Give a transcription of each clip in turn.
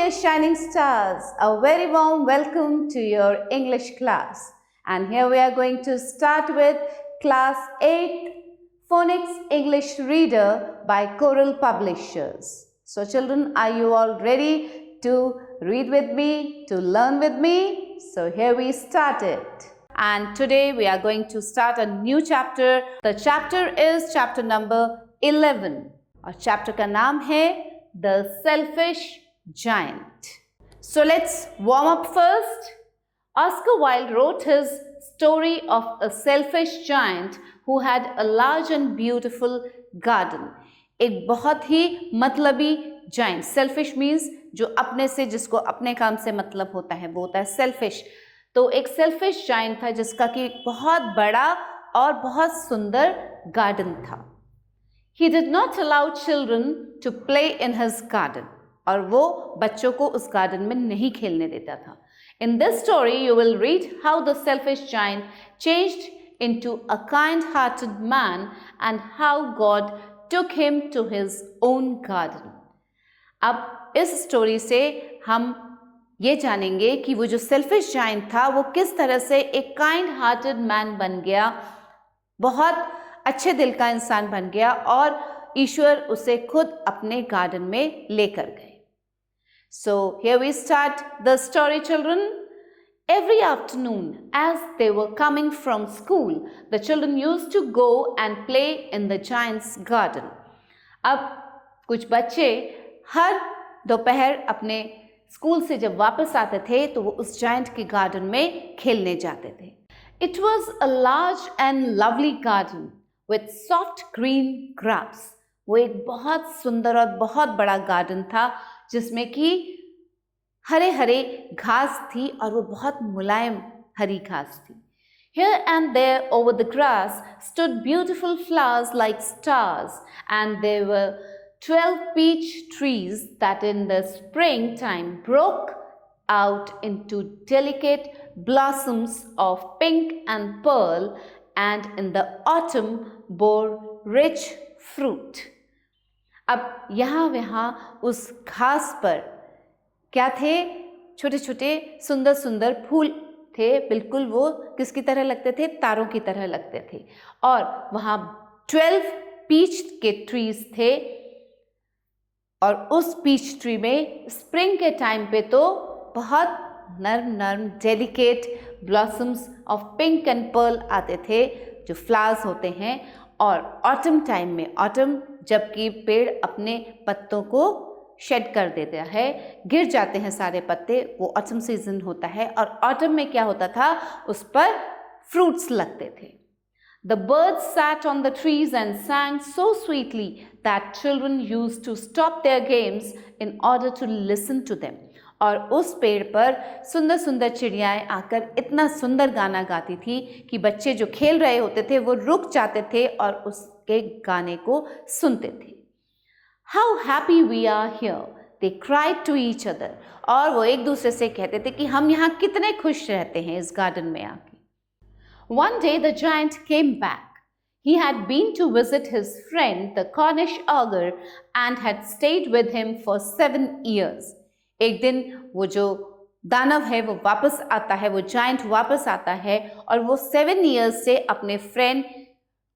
my shining stars, a very warm welcome to your English class. And here we are going to start with Class 8 Phonics English Reader by Coral Publishers. So children, are you all ready to read with me, to learn with me? So here we start it. And today we are going to start a new chapter. The chapter is chapter number 11. और chapter का नाम है The Selfish Giant. So let's warm up first. Oscar Wilde wrote his story of a selfish giant who had a large and beautiful garden. एक बहुत ही मतलबी giant. Selfish means जो अपने से, जिसको अपने काम से मतलब होता है, वो होता है selfish. तो एक selfish giant था जिसका कि बहुत बड़ा और बहुत सुंदर garden था. He did not allow children to play in his garden. और वो बच्चों को उस गार्डन में नहीं खेलने देता था. In this story, you will read how the selfish giant changed into a kind-hearted man and how God took him to his own garden. अब इस स्टोरी से हम ये जानेंगे कि वो जो selfish giant था वो किस तरह से एक kind-hearted man बन गया, बहुत अच्छे दिल का इंसान बन गया और ईश्वर उसे खुद अपने गार्डन में लेकर गए. So here we start the story, children. Every afternoon, as they were coming from school, the children used to go and play in the giant's garden. अब कुछ बच्चे हर दोपहर अपने स्कूल से जब वापस आते थे तो वो उस जायंट के गार्डन में खेलने जाते थे. It was a large and lovely garden with soft green grass. वो एक बहुत सुंदर और बहुत बड़ा गार्डन था जिसमें कि हरे हरे घास थी और वो बहुत मुलायम हरी घास थी. Here and there over the grass stood beautiful flowers like stars, and there were 12 peach trees that in the springtime broke out into delicate blossoms of pink and pearl, and in the autumn bore rich fruit. अब यहाँ उस घास पर क्या थे? छोटे छोटे सुंदर सुंदर फूल थे. बिल्कुल वो किसकी तरह लगते थे? तारों की तरह लगते थे. और वहाँ 12 पीच के ट्रीज थे और उस पीच ट्री में स्प्रिंग के टाइम पे तो बहुत नर्म नर्म delicate blossoms of pink and pearl आते थे, जो फ्लावर्स होते हैं. और ऑटम टाइम में, ऑटम जबकि पेड़ अपने पत्तों को शेड कर देता है, गिर जाते हैं सारे पत्ते, वो ऑटम सीजन होता है. और ऑटम में क्या होता था? उस पर फ्रूट्स लगते थे. The birds sat on the trees and sang so sweetly that children used to stop their games in order to listen to them. और उस पेड़ पर सुंदर सुंदर चिड़ियाएं आकर इतना सुंदर गाना गाती थी कि बच्चे जो खेल रहे होते थे वो रुक जाते थे और उसके गाने को सुनते थे. How happy we are here, they cried to each other. और वो एक दूसरे से कहते थे कि हम यहाँ कितने खुश रहते हैं इस गार्डन में आके. One day the giant came back. He had been to visit his friend the Cornish ogre and had stayed with him for 7 years. एक दिन वो जो दानव है वो वापस आता है, वो जायंट वापस आता है और वो 7 years से अपने फ्रेंड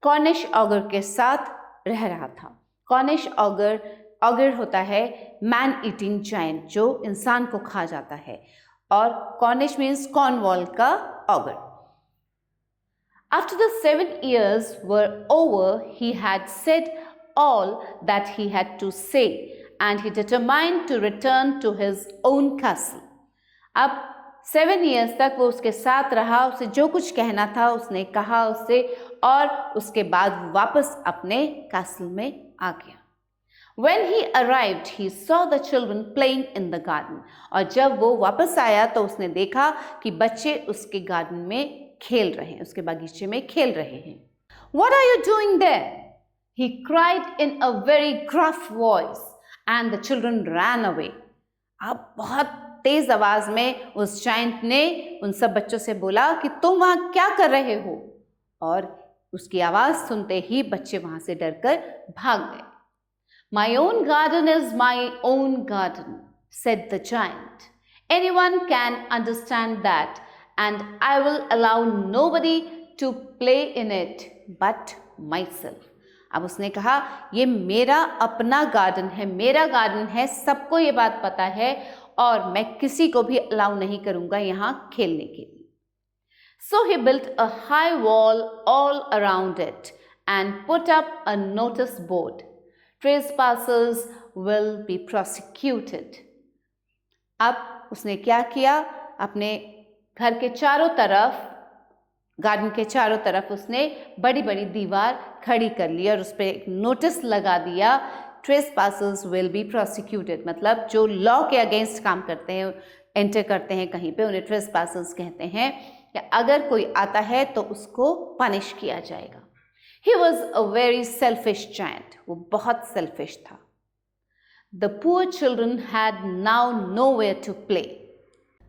कॉर्निश ऑगर के साथ रह रहा था. कॉर्निश ऑगर होता है मैन ईटिंग जायंट, जो इंसान को खा जाता है, और कॉर्निश मीन्स कॉर्नवॉल का auger. After the 7 years were over, he had said all that he had to say, and he determined to return to his own castle. अब 7 years तक वो उसके साथ रहा, उसे जो कुछ कहना था उसने कहा उससे, और उसके बाद वापस अपने कैसल में आ गया. When he arrived, he saw the children playing in the garden. और जब वो वापस आया तो उसने देखा कि बच्चे उसके गार्डन में खेल रहे हैं, उसके बागीचे में खेल रहे हैं. What are you doing there? He cried in a very gruff voice. And the children ran away. अब बहुत तेज आवाज में उस जायंट ने उन सब बच्चों से बोला कि तुम वहां क्या कर रहे हो, और उसकी आवाज सुनते ही बच्चे वहां से डरकर भाग गए. My own garden is my own garden, said the giant. Anyone can understand that, and I will allow nobody to play in it but myself. अब उसने कहा ये मेरा अपना गार्डन है, मेरा गार्डन है, सबको ये बात पता है और मैं किसी को भी अलाउ नहीं करूंगा यहाँ खेलने के लिए. So he built a high wall all around it and put up a notice board. Trespassers will be prosecuted. अब उसने क्या किया, अपने घर के चारों तरफ, गार्डन के चारों तरफ उसने बड़ी बड़ी दीवार खड़ी कर ली और उस पर एक नोटिस लगा दिया, ट्रेसपासर्स विल बी प्रोसिक्यूटेड. मतलब जो लॉ के अगेंस्ट काम करते हैं, एंटर करते हैं कहीं पे, उन्हें ट्रेसपासर्स कहते हैं. या अगर कोई आता है तो उसको पनिश किया जाएगा. He was a very selfish giant. वो बहुत सेल्फिश था. The poor children had now nowhere to play.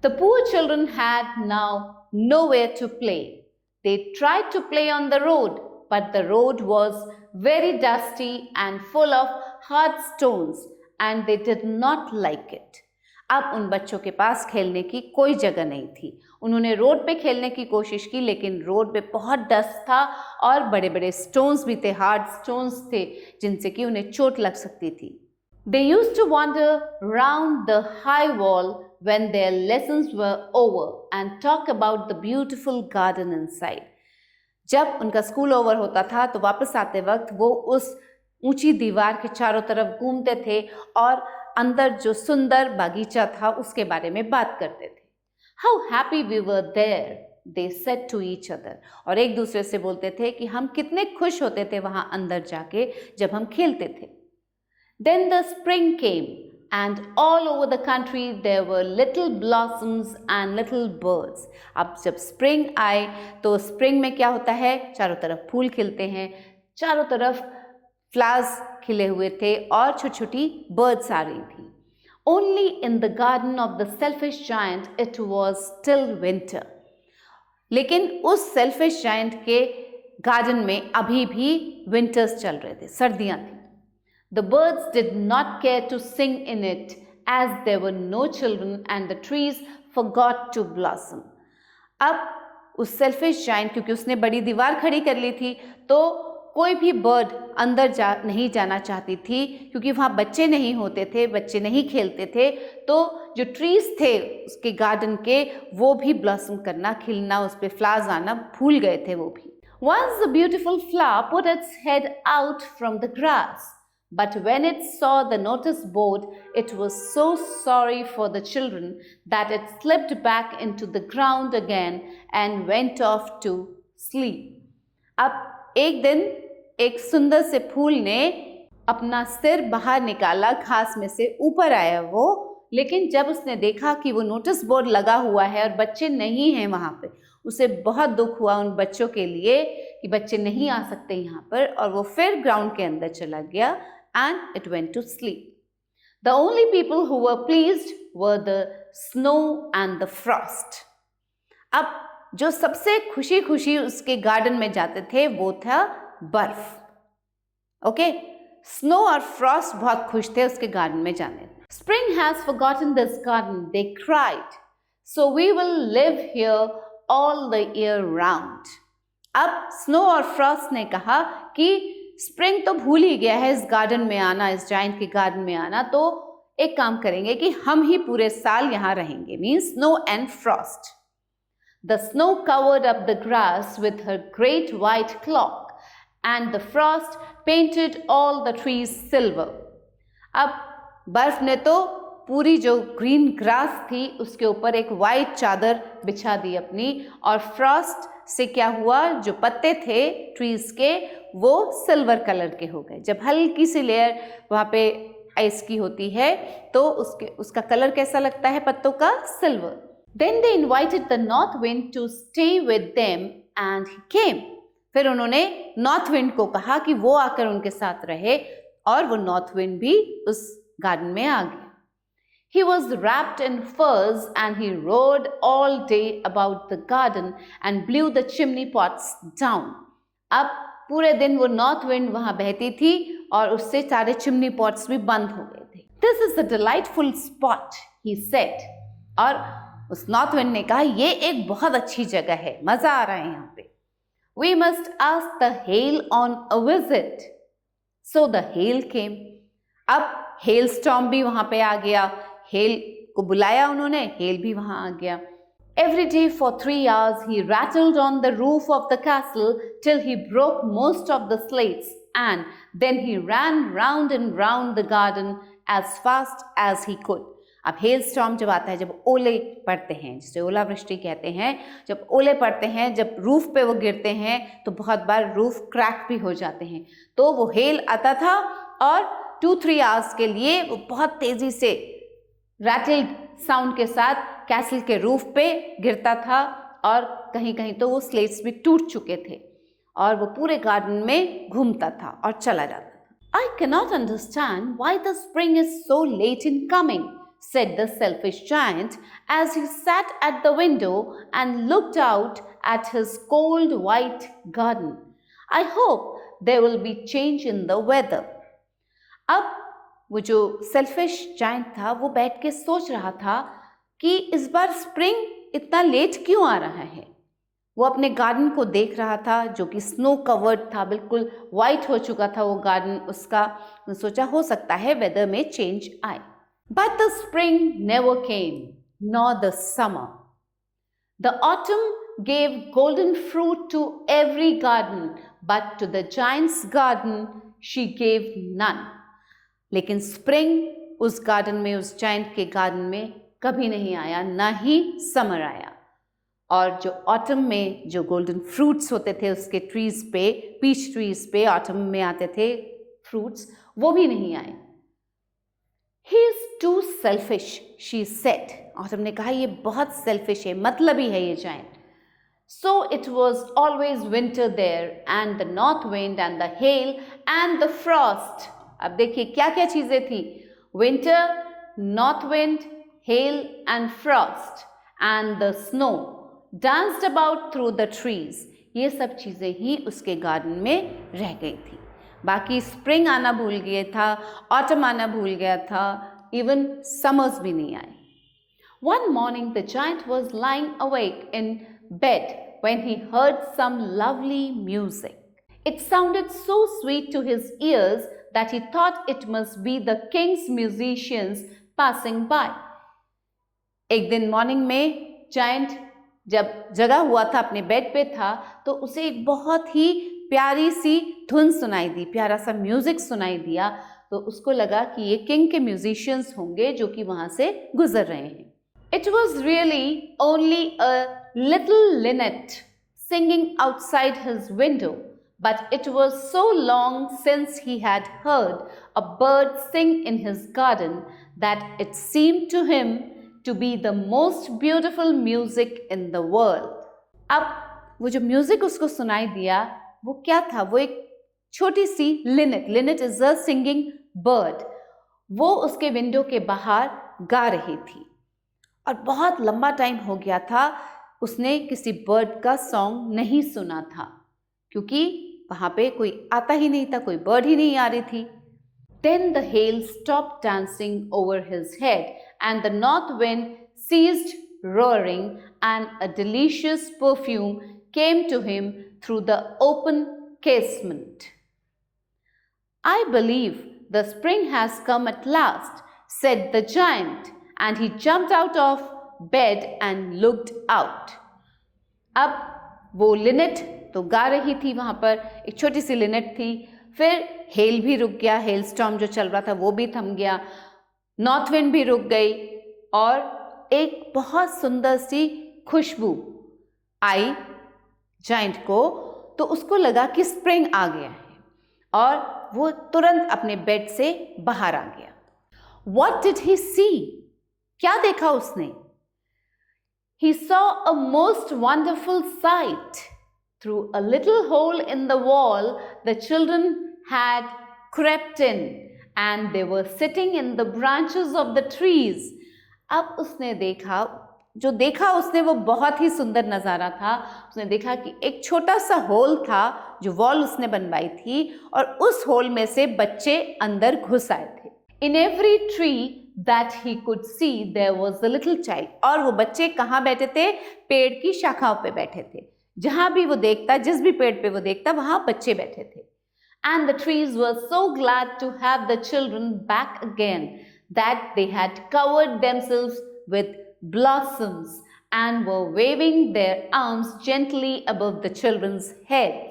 The poor children had now nowhere to play. They tried to play on the road, but the road was very dusty and full of hard stones, and they did not like it. अब उन बच्चों के पास खेलने की कोई जगह नहीं थी. उन्होंने रोड पे खेलने की कोशिश की, लेकिन रोड पे बहुत डस्ट था और बड़े बड़े स्टोन्स भी थे, हार्ड स्टोन्स थे, जिनसे कि उन्हें चोट लग सकती थी. They used to wander round the high wall when their lessons were over and talk about the beautiful garden inside. जब उनका स्कूल ओवर होता था तो वापस आते वक्त वो उस ऊंची दीवार के चारों तरफ घूमते थे और अंदर जो सुंदर बागीचा था उसके बारे में बात करते थे. How happy we were there, they said to each other. और एक दूसरे से बोलते थे कि हम कितने खुश होते थे वहाँ अंदर जाके जब हम खेलते थे. Then the spring came, and all over the country there were little blossoms and little birds. अब जब spring आए तो spring में क्या होता है, चारों तरफ फूल खिलते हैं, चारों तरफ flowers खिले हुए थे और छोटी छोटी birds आ रही थी. Only in the garden of the selfish giant it was still winter. लेकिन उस selfish giant के garden में अभी भी winters चल रहे थे, सर्दियाँ थी. The birds did not care to sing in it as there were no children and the trees forgot to blossom. अब उस selfish giant, क्योंकि उसने बड़ी दीवार खड़ी कर ली थी, तो कोई भी बर्ड अंदर नहीं जाना चाहती थी, क्योंकि वहाँ बच्चे नहीं होते थे, बच्चे नहीं खेलते थे. तो जो ट्रीज थे उसके गार्डन के, वो भी ब्लॉसम करना, खिलना, उस पर फ्लावर्स आना भूल गए थे वो भी. Once the beautiful flower put its head out from the grass. But when it saw the notice board, it was so sorry for the children that it slipped back into the ground again and went off to sleep. अब एक दिन एक सुंदर से फूल ने अपना सिर बाहर निकाला, घास में से ऊपर आया वो, लेकिन जब उसने देखा कि वो नोटिस बोर्ड लगा हुआ है और बच्चे नहीं हैं वहाँ पे, उसे बहुत दुख हुआ उन बच्चों के लिए कि बच्चे नहीं आ सकते यहाँ पर, और वो फिर ग्राउंड के अंदर चला गया. And it went to sleep. The only people who were pleased were the snow and the frost. अब जो सबसे खुशी खुशी उसके गार्डन में जाते थे वो था बर्फ. ओके, स्नो और फ्रॉस्ट बहुत खुश थे उसके गार्डन में जाने. Spring has forgotten this garden, they cried. So we will live here all the year round. अब स्नो और फ्रॉस्ट ने कहा कि स्प्रिंग तो भूल ही गया है इस गार्डन में आना, इस जायंट के गार्डन में आना, तो एक काम करेंगे कि हम ही पूरे साल यहाँ रहेंगे. Means snow and Frost. The snow covered up the grass with her great white clock and the Frost painted all the trees silver. अब बर्फ ने तो पूरी जो ग्रीन ग्रास थी उसके ऊपर एक वाइट चादर बिछा दी अपनी, और फ्रॉस्ट से क्या हुआ, जो पत्ते थे ट्रीज के वो सिल्वर कलर के हो गए. जब हल्की सी लेयर वहाँ पे आइस की होती है तो उसका कलर कैसा लगता है पत्तों का, silver. Then they invited the north wind to stay with them and he came. फिर उन्होंने नॉर्थ विंड को कहा कि वो आकर उनके साथ रहे, और वो नॉर्थ विंड भी उस गार्डन में आ गया. He was wrapped in furs and he rode all day about the garden and blew the chimney pots down. अब पूरे दिन वो नॉर्थ विंड वहाँ बहती थी और उससे सारे चिमनी पॉट्स भी बंद हो गए थे. This is a delightful spot, he said. और उस नॉर्थ विंड ने कहा ये एक बहुत अच्छी जगह है, मजा आ रहा है यहाँ पे. We must ask the hail on a visit. So the hail came. अब hail storm भी वहां पे आ गया. hail को बुलाया उन्होंने, hail भी वहां आ गया. Every day for 3 hours he rattled on the roof of the castle till he broke most of the slates, and then he ran round and round the garden as fast as he could. अब hello storm जब आता है, जब ओले पड़ते हैं, जिसे ओलावृष्टि कहते हैं, जब ओले पड़ते हैं, जब रूफ पे वो गिरते हैं तो बहुत बार रूफ क्रैक भी हो जाते हैं. तो वो हेल आता था और 2-3 आवर्स के लिए वो बहुत तेजी से रैटल्ड साउंड के साथ कैसल के रूफ पे गिरता था और कहीं कहीं तो वो स्लेट्स भी टूट चुके थे और वो पूरे गार्डन में घूमता था और चला जाता था. I cannot understand why the spring is so late in coming, said the selfish giant as he sat at the window and looked out at his cold white garden. I hope there will be change in the weather. अब वो जो selfish giant था वो बैठ के सोच रहा था कि इस बार स्प्रिंग इतना लेट क्यों आ रहा है. वो अपने गार्डन को देख रहा था जो कि स्नो कवर्ड था, बिल्कुल वाइट हो चुका था वो गार्डन उसका. सोचा हो सकता है वेदर में चेंज आए. But the spring never came, nor the summer. The autumn gave golden fruit to every garden, but to the giant's garden she gave none. लेकिन स्प्रिंग उस गार्डन में, उस जायंट के गार्डन में कभी नहीं आया, ना ही समर आया. और जो ऑटम में जो गोल्डन फ्रूट्स होते थे उसके ट्रीज पे, पीच ट्रीज पे ऑटम में आते थे फ्रूट्स, वो भी नहीं आए. He is too selfish, she said. Autumn ने कहा ये बहुत सेल्फिश है, मतलबी है ये giant. So it was always winter there, and the north wind and the hail and the frost. अब देखिए क्या क्या चीजें थी. Winter, north wind, hello and Frost and the snow danced about through the trees. ये सब चीजें ही उसके गार्डन में रह गई थी. बाकी स्प्रिंग आना भूल गया था, ऑटम आना भूल गया था, इवन समर्स भी नहीं आए. One morning the giant was lying awake in bed when he heard some lovely music. It sounded so sweet to his ears that he thought it must be the king's musicians passing by. एक दिन morning में giant जब जगा हुआ था, अपने bed पे था, तो उसे एक बहुत ही प्यारी सी धुन सुनाई दी, प्यारा सा म्यूजिक सुनाई दिया. तो उसको लगा कि ये किंग के म्यूजिशियंस होंगे जो कि वहां से गुजर रहे हैं. It was really only a little linnet singing outside his window, but it was so long since he had heard a bird sing in his garden that it seemed to him to be the most beautiful music in the world. अब वो जो music उसको सुनाई दिया वो क्या था? वो एक छोटी सी linnet is a singing bird. वो उसके विंडो के बाहर गा रही थी और बहुत लंबा टाइम हो गया था उसने किसी बर्ड का सॉन्ग नहीं सुना था, क्योंकि वहां पे कोई आता ही नहीं था, कोई बर्ड ही नहीं आ रही थी. Then the hail stopped dancing over his head and the north wind ceased roaring and a delicious perfume came to him through the open casement. I believe the spring has come at last, said the giant, and he jumped out of bed and looked out. अब वो Lynette तो गा रही थी, वहां पर एक छोटी सी लिनेट थी. फिर हेल भी रुक गया, हेल स्टॉर्म जो चल रहा था वो भी थम गया, नॉर्थ विंड भी रुक गई और एक बहुत सुंदर सी खुशबू आई जायंट को. तो उसको लगा कि स्प्रिंग आ गया है और वो तुरंत अपने बेड से बाहर आ गया. What did he see? क्या देखा उसने? He saw a most wonderful sight. Through a little hole in the wall, the children had crept in and they were sitting in the branches of the trees. अब उसने देखा, जो देखा उसने वो बहुत ही सुंदर नज़ारा था. उसने देखा कि एक छोटा सा होल था जो वॉल उसने बनवाई थी और उस होल में से बच्चे अंदर घुस आए थे. In every tree that he could see there was a little child. और वो बच्चे कहाँ बैठे थे? पेड़ की शाखाओं पे बैठे थे. जहाँ भी वो देखता, जिस भी पेड़ पे वो देखता, वहाँ बच्चे बैठे थे. And the trees were so glad to have the children back again that they had covered themselves with blossoms and were waving their arms gently above the children's heads.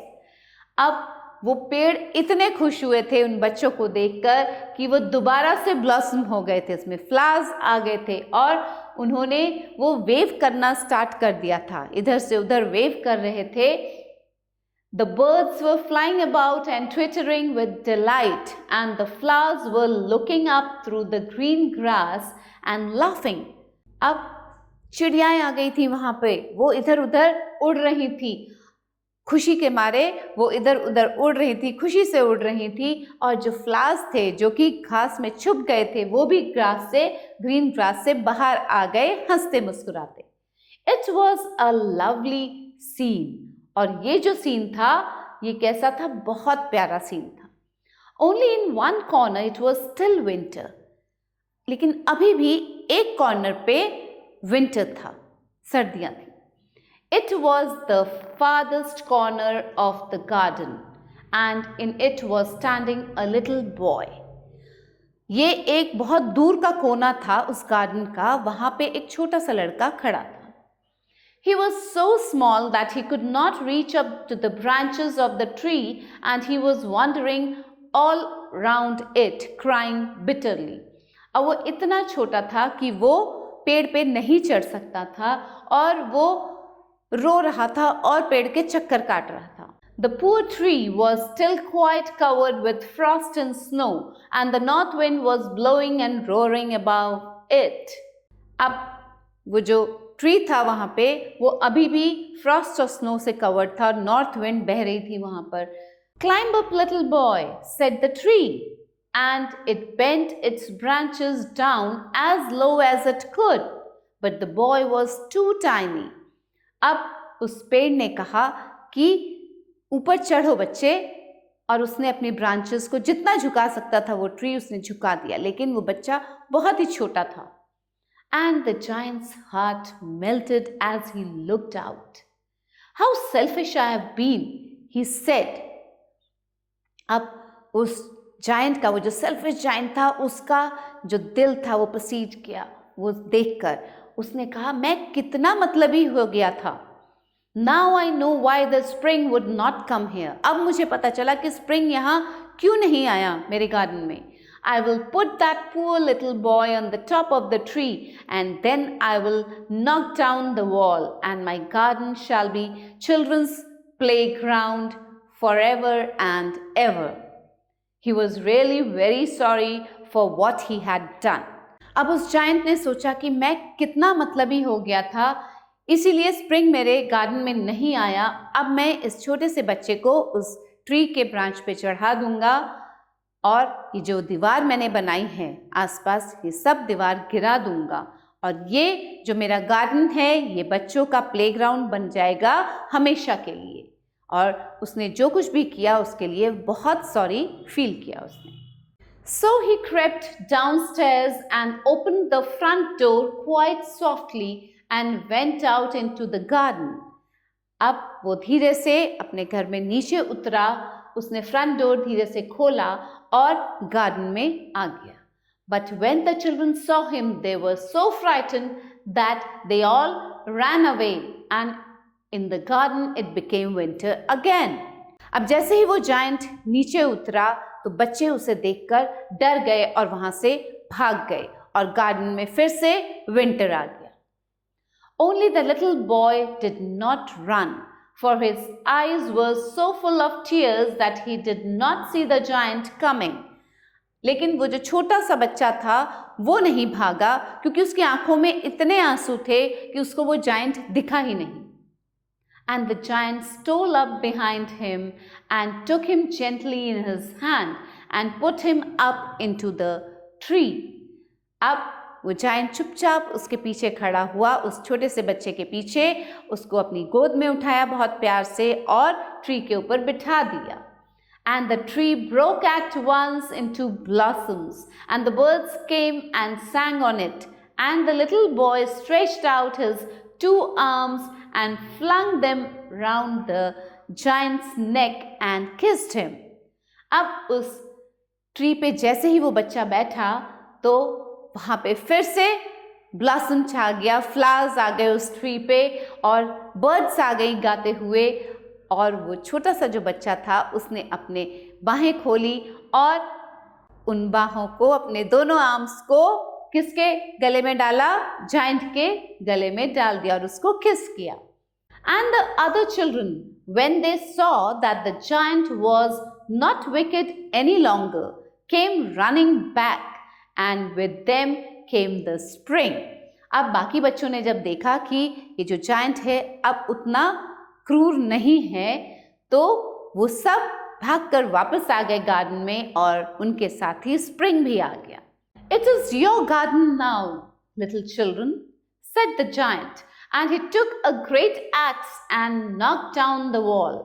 अब वो पेड़ इतने खुश हुए थे उन बच्चों को देखकर कि वो दोबारा से ब्लॉसम हो गए थे, उसमें फ्लावर्स आ गए थे और उन्होंने वो वेव करना स्टार्ट कर दिया था, इधर से उधर वेव कर रहे थे. The birds were flying about and twittering with delight, and the flowers were looking up through the green grass and laughing. अब चिड़ियाएं आ गई थी वहां पे, वो इधर उधर उड़ रही थी, खुशी के मारे वो इधर उधर उड़ रही थी, खुशी से उड़ रही थी. और जो फ्लावर्स थे जो कि घास में छुप गए थे, वो भी ग्रास से, ग्रीन ग्रास से बाहर आ गए हंसते मुस्कुराते. It was a lovely scene. और ये जो सीन था, ये कैसा था? बहुत प्यारा सीन था. Only in one corner it was still winter. लेकिन अभी भी एक कॉर्नर पे विंटर था, सर्दियां थी. It was the farthest corner of the garden, and in it was standing a little boy. ये एक बहुत दूर का कोना था उस गार्डन का, वहां पे एक छोटा सा लड़का खड़ा था. He was so small that he could not reach up to the branches of the tree, and he was wandering all round it, crying bitterly. अब वो इतना छोटा था कि वो पेड़ पे नहीं चढ़ सकता था और वो रो रहा था और पेड़ के चक्कर काट रहा था. The poor tree was still quite covered with frost and snow, and the north wind was blowing and roaring above it. अब वो जो ट्री था वहां पे, वो अभी भी फ्रॉस्ट और स्नो से कवर्ड था और नॉर्थ विंड बह रही थी वहां पर. Climb up, little boy, said the tree, and it bent its branches down as low as it could, but the boy was too tiny. अब उस पेड़ ने कहा कि ऊपर चढ़ो बच्चे, और उसने अपनी ब्रांचेस को जितना झुका सकता था वो ट्री उसने झुका दिया, लेकिन वो बच्चा बहुत ही छोटा था. And the giant's heart melted as he looked out. How selfish I have been, he said. अब उस जायंट का, वो जो सेल्फिश जायंट था, उसका जो दिल था वो पसीज गया. वो देखकर उसने कहा, मैं कितना मतलबी हो गया था. Now I know why the spring would not come here. अब मुझे पता चला कि स्प्रिंग यहाँ क्यों नहीं आया मेरे गार्डन में. I will put that poor little boy on the top of the tree, and then I will knock down the wall, and my garden shall be children's playground forever and ever. He was really very sorry for what he had done. अब उस giant ने सोचा कि मैं कितना मतलबी हो गया था, इसीलिए स्प्रिंग मेरे गार्डन में नहीं आया. अब मैं इस छोटे से बच्चे को उस ट्री के ब्रांच पे चढ़ा दूंगा, और ये जो दीवार मैंने बनाई है आसपास, ये सब दीवार गिरा दूंगा, और ये जो मेरा गार्डन है ये बच्चों का प्लेग्राउंड बन जाएगा हमेशा के लिए. और उसने जो कुछ भी किया उसके लिए बहुत सॉरी फील किया उसने. So he crept downstairs and opened the front door quite softly and went out into the garden. अब वो धीरे से अपने घर में नीचे उतरा, उसने फ्रंट डोर धीरे से खोला और गार्डन में आ गया. But when the children saw him, they were so frightened that they all ran away, and in the garden it became winter again. अब जैसे ही वो जायंट नीचे उतरा तो बच्चे उसे देखकर डर गए और वहां से भाग गए, और गार्डन में फिर से विंटर आ गया. Only the little boy did not run, for his eyes were so full of tears that he did not see the giant coming. लेकिन वो जो छोटा सा बच्चा था वो नहीं भागा, क्योंकि उसकी आंखों में इतने आंसू थे कि उसको वो जायंट दिखा ही नहीं. And the giant stole up behind him and took him gently in his hand and put him up into the tree. अब वो जायंट चुपचाप उसके पीछे खड़ा हुआ, उस छोटे से बच्चे के पीछे, उसको अपनी गोद में उठाया बहुत प्यार से और ट्री के ऊपर बिठा दिया. And the tree broke at once into blossoms, and the birds came and sang on it. And the little boy stretched out his 2 arms and flung them round the giant's neck and kissed him. अब उस tree पे जैसे ही वो बच्चा बैठा तो वहाँ पे फिर से ब्लॉसम छा गया, फ्लावर्स आ गए उस ट्री पे और बर्ड्स आ गई गाते हुए। और वो छोटा सा जो बच्चा था उसने अपने बाहें खोली और उन बाहों को, अपने दोनों आर्म्स को किसके गले में डाला? जायंट के गले में डाल दिया और उसको किस किया। And the other children, when they saw that the giant was not wicked any longer, came running back, and with them came the spring. अब बाकी बच्चों ने जब देखा कि ये जो जायंट है अब उतना क्रूर नहीं है, तो वो सब भागकर वापस आ गए गार्डन में और उनके साथ ही स्प्रिंग भी आ गया। It is your garden now, little children, said the giant, and he took a great axe and knocked down the wall.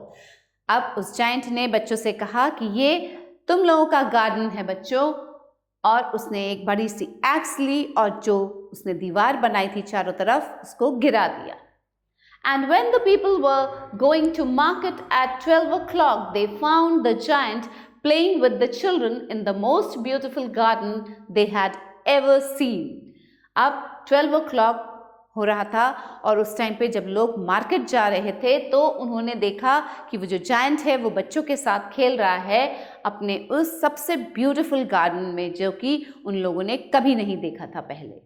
अब उस जायंट ने बच्चों से कहा कि ये तुम लोगों का गार्डन है बच्चों, और उसने एक बड़ी सी एक्स ली और जो उसने दीवार बनाई थी चारों तरफ उसको गिरा दिया। And when the people were going to market at 12 o'clock, they found the giant playing with the children in the most beautiful garden they had ever seen. अब 12 o'clock हो रहा था और उस टाइम पे जब लोग मार्केट जा रहे थे तो उन्होंने देखा कि वो जो जायंट है वो बच्चों के साथ खेल रहा है अपने उस सबसे ब्यूटीफुल गार्डन में, जो कि उन लोगों ने कभी नहीं देखा था पहले।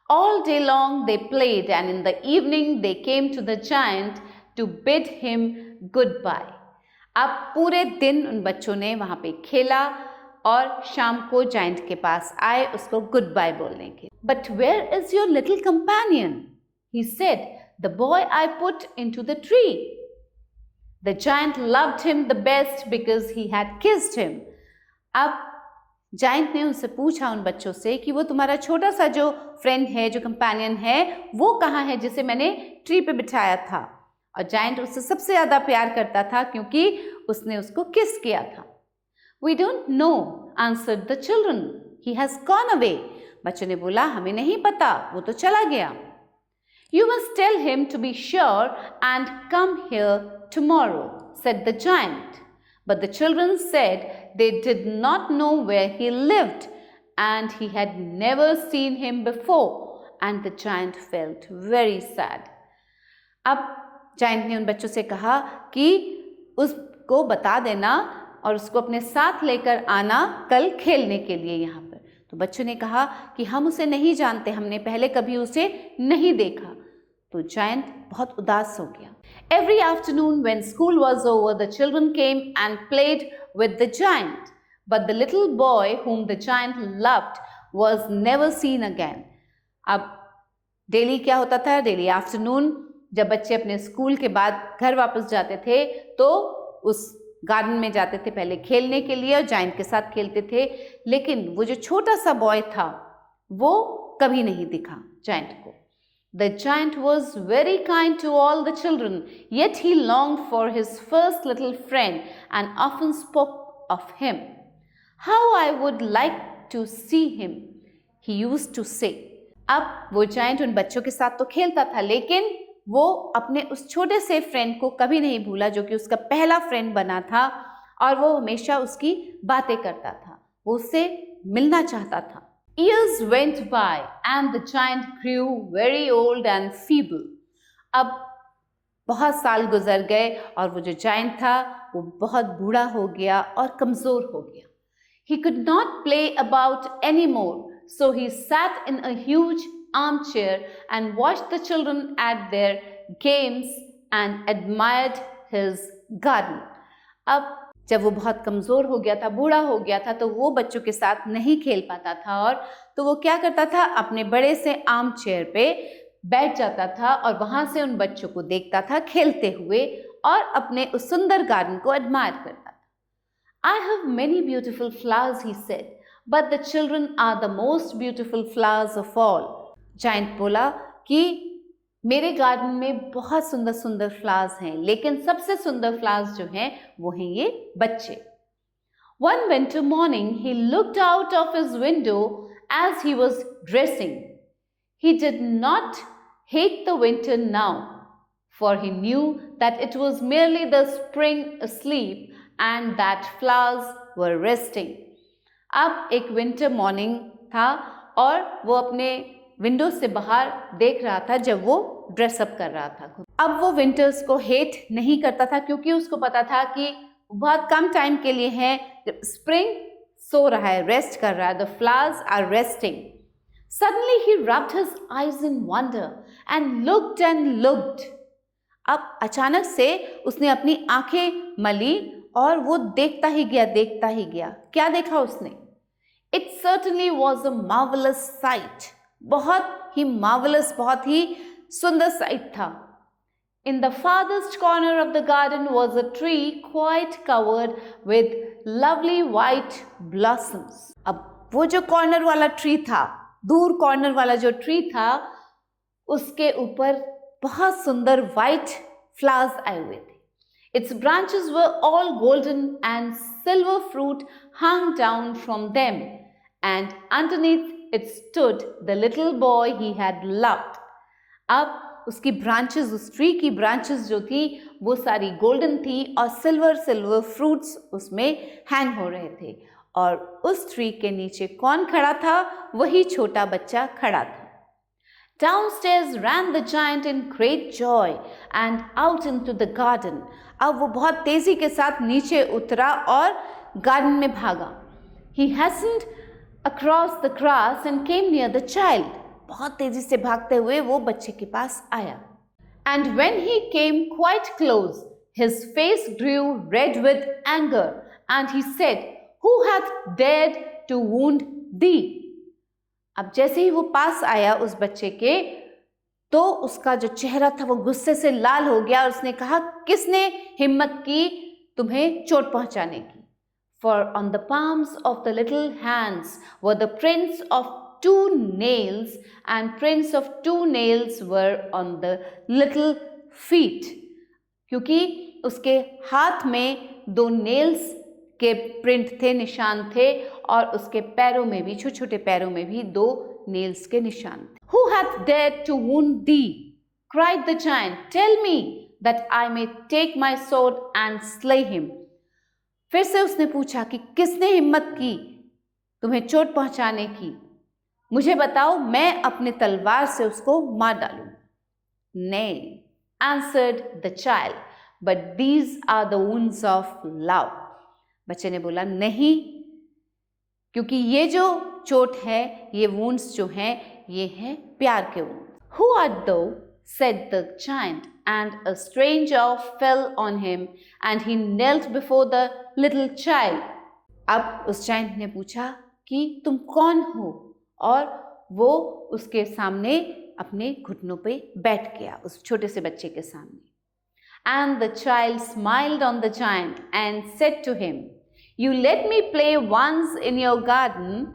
All day long they played, and in the evening they came to the giant to bid him goodbye. अब पूरे दिन उन बच्चों ने वहाँ पे खेला और शाम को जायंट के पास आए उसको गुड बाय बोलने के। But where is your little companion? He said, the boy I put into the tree. The giant loved him the best because he had kissed him. अब जायंट ने उनसे पूछा उन बच्चों से कि वो तुम्हारा छोटा सा जो फ्रेंड है, जो कंपेनियन है, वो कहाँ है जिसे मैंने ट्री पे बिठाया था। और जायंट उससे सबसे ज़्यादा प्यार करता था क्योंकि उसने उसको किस किया था। We don't know, answered the children. He has gone away. बच्चों ने बोला हमें नहीं पता, वो तो चला गया। You must tell him to be sure and come here tomorrow, said the giant. But the children said they did not know where he lived and he had never seen him before, and the giant felt very sad. अब giant ने उन बच्चों से कहा कि उसको बता देना और उसको अपने साथ लेकर आना कल खेलने के लिए यहाँ पर। तो बच्चों ने कहा कि हम उसे नहीं जानते, हमने पहले कभी उसे नहीं देखा। तो जायंट बहुत उदास हो गया। Every afternoon when school was over, the children came and played with the giant, but the little boy whom the giant loved was never seen again. अब डेली क्या होता था? डेली आफ्टरनून जब बच्चे अपने स्कूल के बाद घर वापस जाते थे तो उस गार्डन में जाते थे पहले खेलने के लिए और जायंट के साथ खेलते थे, लेकिन वो जो छोटा सा बॉय था वो कभी नहीं दिखा जायंट को। The giant was very kind to all the children, yet he longed for his first little friend and often spoke of him. How I would like to see him, he used to say. अब वो giant उन बच्चों के साथ तो खेलता था, लेकिन वो अपने उस छोटे से फ्रेंड को कभी नहीं भूला जो कि उसका पहला फ्रेंड बना था और वो हमेशा उसकी बातें करता था, वो उससे मिलना चाहता था। Years went by and the giant grew very old and feeble. अब बहुत साल गुजर गए और वो जो जायंट था वो बहुत बूढ़ा हो गया और कमज़ोर हो गया। He could not play about anymore, so he sat in a huge armchair and watched the children at their games and admired his garden. अब जब वो बहुत कमज़ोर हो गया था, बूढ़ा हो गया था, तो वो बच्चों के साथ नहीं खेल पाता था और तो वो क्या करता था, अपने बड़े से आर्म चेयर पे बैठ जाता था और वहाँ से उन बच्चों को देखता था खेलते हुए और अपने उस सुंदर गार्डन को एडमायर करता था। I have many beautiful flowers, he said, but the children are the most beautiful flowers of all. Giant बोला कि मेरे गार्डन में बहुत सुंदर सुंदर फ्लावर्स हैं, लेकिन सबसे सुंदर फ्लावर्स जो हैं वो हैं ये बच्चे। One winter morning, he looked out of his window as he was dressing. He did not hate the winter now, for he knew that it was merely the spring asleep and that flowers were resting. अब एक winter morning था और वो अपने window से बाहर देख रहा था जब वो ड्रेसअप कर रहा था। अब वो विंटर्स को हेट नहीं करता था क्योंकि उसको पता था कि बहुत कम टाइम के लिए है। स्प्रिंग सो रहा है, रेस्ट कर रहा है, the flowers are resting. Suddenly he rubbed his eyes in wonder and looked. अब अचानक से उसने अपनी आंखें मली और वो देखता ही गया। क्या देखा उसने? It certainly was a marvelous sight. बहुत ही marvelous, बहुत ही सुंदर sight था। In the farthest corner of the garden was a tree quite covered with lovely white blossoms. अब वो जो कॉर्नर वाला ट्री था, दूर कॉर्नर वाला जो ट्री था, उसके ऊपर बहुत सुंदर वाइट फ्लावर्स आए हुए थे। Its branches were all golden and silver fruit hung down from them, and underneath it stood the little boy he had loved. अब उसकी ब्रांचेस, उस ट्री की ब्रांचेस जो थी वो सारी गोल्डन थी और सिल्वर फ्रूट्स उसमें हैंग हो रहे थे। और उस ट्री के नीचे कौन खड़ा था? वही छोटा बच्चा खड़ा था। Downstairs ran the giant in great joy and out into the garden. अब वो बहुत तेजी के साथ नीचे उतरा और गार्डन में भागा। He hastened across the grass and came near the child. बहुत तेजी से भागते हुए वो बच्चे के पास आया। And when he came quite close, his face grew red with anger, and he said, "Who hath dared to wound thee?" अब जैसे ही वो पास आया उस बच्चे के, तो उसका जो चेहरा था वो गुस्से से लाल हो गया और उसने कहा, किसने हिम्मत की तुम्हें चोट पहुंचाने की? For on the palms of the little hands were the prints of 2 nails, and prints of 2 nails were on the little feet. क्योंकि उसके हाथ में 2 नेल्स के प्रिंट थे, निशान थे, और उसके पैरों में भी, छोटे छोटे पैरों में भी 2 नेल्स के निशान थे। Who hath dared to wound thee? cried the giant. Tell me that I may take my sword and slay him. फिर से उसने पूछा कि किसने हिम्मत की तुम्हें चोट पहुंचाने की? मुझे बताओ, मैं अपने तलवार से उसको मार डालूं। Nay, answered the child, but these are the wounds of love. बच्चे ने बोला, नहीं, क्योंकि ये जो चोट है, ये wounds जो हैं, ये हैं प्यार के wounds. Who art thou? said the giant, and a strange awe fell on him, and he knelt before the little child. अब उस giant ने पूछा कि तुम कौन हो? और वो उसके सामने अपने घुटनों पे बैठ गया, उस छोटे से बच्चे के सामने। And the child smiled on the giant and said to him, "You let me play once in your garden.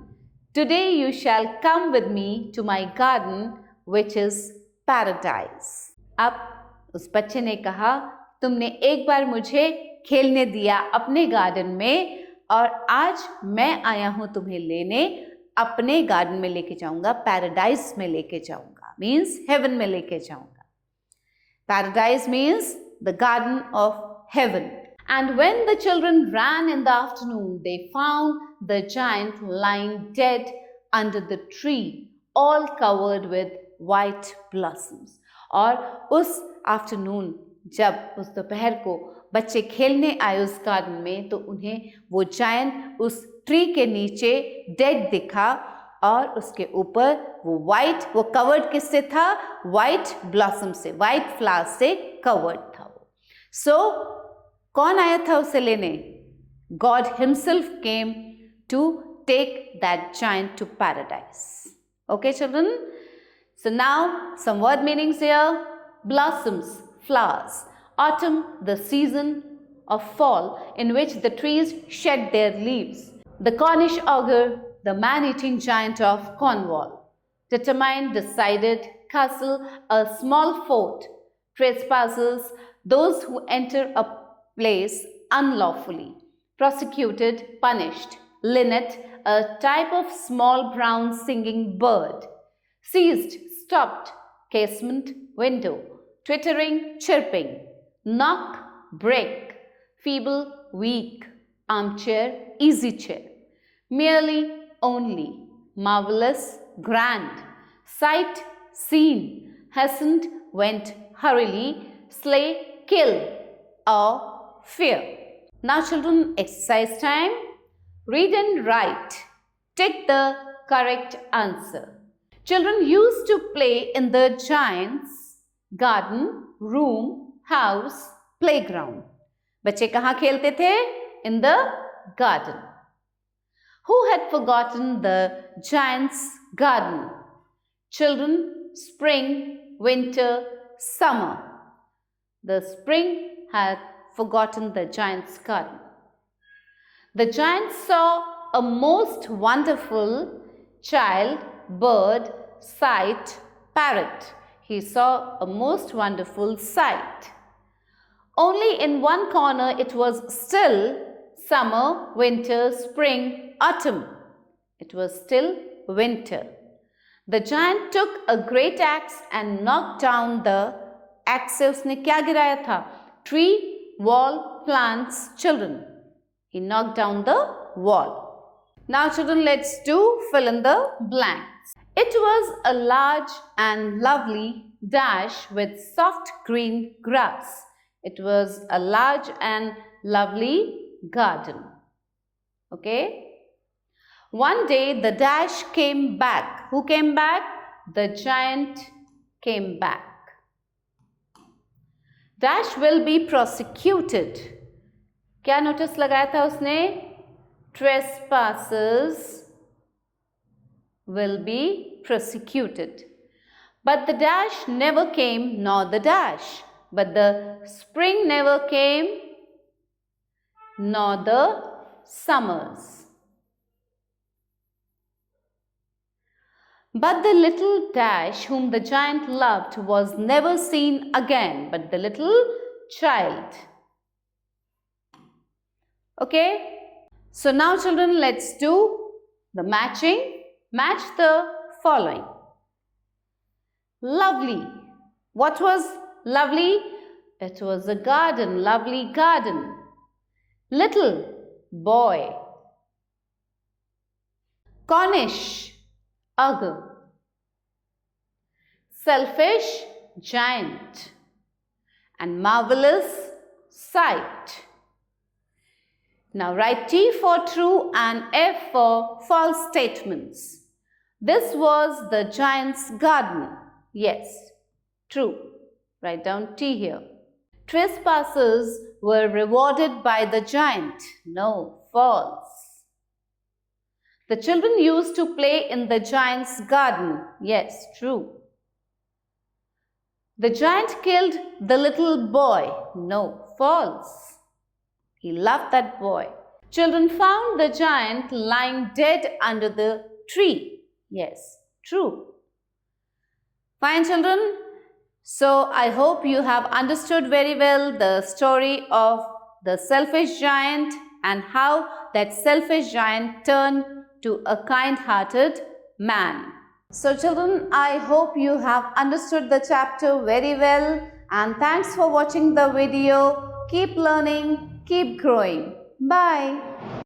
Today you shall come with me to my garden, which is paradise." अब उस बच्चे ने कहा, तुमने एक बार मुझे खेलने दिया अपने गार्डन में, और आज मैं आया हूं तुम्हें लेने, अपने गार्डन में लेके जाऊंगा, पैराडाइज में लेके जाऊंगा, मीन्स हेवन में लेके जाऊंगा। Paradise means the garden of haven. And when the children ran in the afternoon, they found the giant lying dead under the tree, all covered with white blossoms. और उस afternoon, जब उस दोपहर को बच्चे खेलने आए उस गार्डन में, तो उन्हें वो जायंट उस ट्री के नीचे डेड दिखा, और उसके ऊपर वो वाइट, वो कवर्ड किससे था? वाइट ब्लॉसम से, वाइट फ्लावर से कवर्ड था वो। सो कौन आया था उसे लेने? God himself came to take that giant to paradise. Okay children, so now some word meanings here. Blossoms, flowers. Autumn, the season of fall in which the trees shed their leaves. The Cornish ogre, the man-eating giant of Cornwall. Determined, decided, castle, a small fort. Trespassers, those who enter a place unlawfully. prosecuted, punished. Linnet, a type of small brown singing bird. Seized, stopped. Casement, window. Twittering, chirping. Knock, break. Feeble, weak. Armchair, easy chair. Merely, only. Marvelous, grand. Sight, seen. Hastened, went hurriedly. Slay, kill. Awe, fear. Now children, exercise time. Read and write. Take the correct answer. Children used to play in the giant's garden, room, house, playground. बच्चे कहाँ खेलते थे? In the garden. Who had forgotten the giant's garden? Children, spring, winter, summer. The spring had forgotten the giant's garden. The giant saw a most wonderful child, bird, sight, parrot. He saw a most wonderful sight. Only in one corner it was still summer, winter, spring, autumn. It was still winter. The giant took a great axe and knocked down the axe से उसने क्या गिराया था? Tree, wall, plants, children. He knocked down the wall. Now children, let's do fill in the blanks. It was a large and lovely dash with soft green grass. It was a large and lovely garden. Okay. One day the dash came back. Who came back? The giant came back. Dash will be prosecuted. क्या notice लगाया था उसने? Trespassers will be prosecuted. But the dash never came, nor the dash. But the spring never came, nor the summers. But the little dash whom the giant loved was never seen again, but the little child. Okay? So now children, let's do the matching. Match the following. Lovely. What was lovely? It was a garden, lovely garden. Little boy. Cornish, ugly. Selfish, giant. And marvelous, sight. Now write T for true and F for false statements. This was the giant's garden. Yes, true. Write down T here. Trespassers were rewarded by the giant. No, false. The children used to play in the giant's garden. Yes, true. The giant killed the little boy. No, false. He loved that boy. Children found the giant lying dead under the tree. Yes, true. Fine, children. So, I hope you have understood very well the story of the selfish giant and how that selfish giant turned to a kind-hearted man. So, children, I hope you have understood the chapter very well, and thanks for watching the video. Keep learning, keep growing. Bye.